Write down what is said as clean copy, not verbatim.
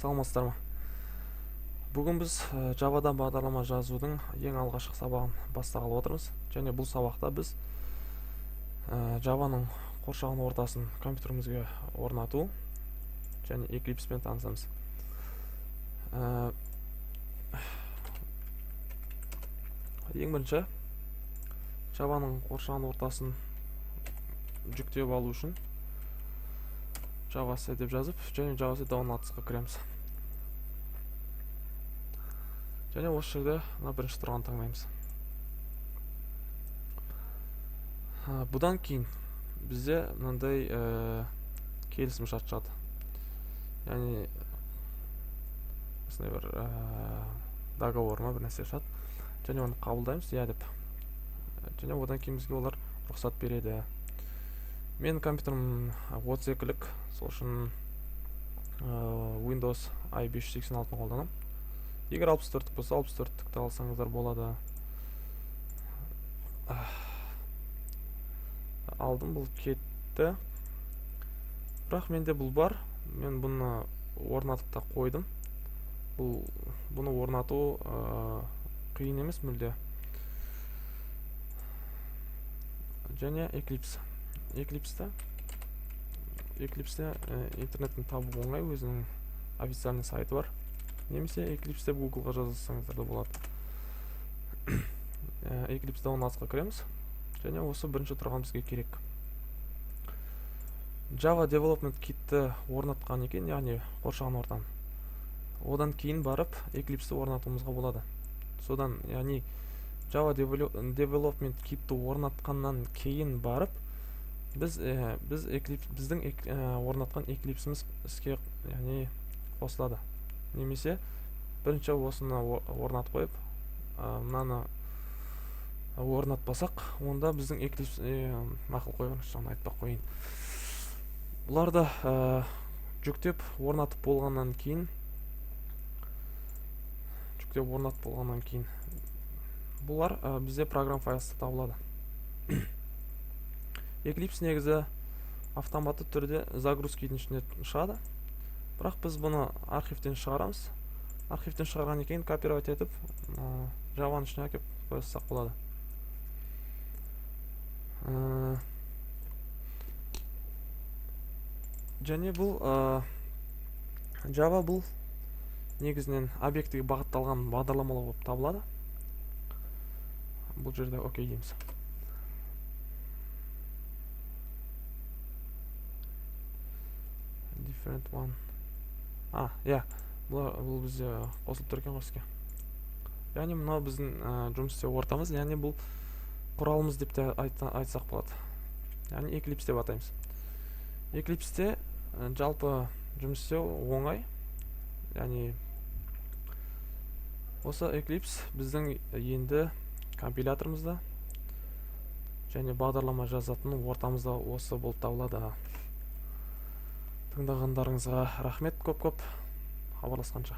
Саламатсыздар ма? Бүгін біз Javaдан бағдарлама жазудың ең алғашқы сабағын бастағалы отырмыз. Және бұл сабақта біз Javaның қоршаған ортасын компьютерімізге орнату және Eclipse'пен танысамыз. Ең бірінші Javaның қоршаған ортасын жүктеп алу үшін JavaC деп жазып, және JavaC Downloads'қа кіреміз. Және осы жерде бірінші тұрған таңдаймыз. Бұдан кейін бізде мынандай келісім шарт шығады. Яғни осындай бір договор ма бір нәрсе шығады. Және оны қабылдаймыз, иә деп. Және одан кейін бізге олар рұқсат береді. Мен компьютерім 32-лік, сол үшін Windows i586-ны қолданамын. Егер 64-лік болса, 64-лікті алсаңыздар болады. Алдым, бұл кетті. Бірақ менде бұл бар. Мен бұны орнатып та қойдым. Бұны орнату қиын емес мүлде. Және Eclipse'те интернеттен табу оңай, өзінің официальный сайты бар. Немесе Eclipse'те Google-ға жазсаңыздар да болады. Eclipse Downloads'қа кіреміз. Және осы бірінші тұрған бізге керек. Java Development Kit'ті орнатқан екен, яғни қоршаған ортаны. Одан кейін барып Eclipse'ті орнатуымызға болады. Содан, яғни Java Development Kit'ті орнатқаннан кейін барып біздің орнатқан Eclipse'іміз іске қосылады. Немесе бірінші осыны орнатып қойып, мынаны орнатпасақ, онда біздің Eclipse мақұл қойған, соны айтпақ қойын. Бұларды жүктеп орнатып болғаннан кейін бұлар бізде программ файлсы табылады. Eclipse негізі автоматты түрде загрузкидің ішіне шығады. Бірақ біз бұны архивтен шығарамыз. Архивтен шығарған екен копировать етіп, Javaның ішіне әкеп қойсақ болады. Және бұл Java бұл негізінен объектіге бағытталған бағдарламалар болып табылады. Бұл жерде окей дейміз. Different one. Бұл бізде қосылып тұр екен ғоске. Яғни мынау біздің жұмыс істеу ортамыз, яғни бұл құралымыз деп те айтсақ болады. Яғни Eclipse деп атаймыз. Eclipse'те жалпы жұмыс істеу оңай. Яғни осы Eclipse біздің енді компиляторымызда және бағдарлама жазатын ортамызда осы болып табылады. Тыңдағандарыңызға рахмет көп-көп. Хабарласқанша.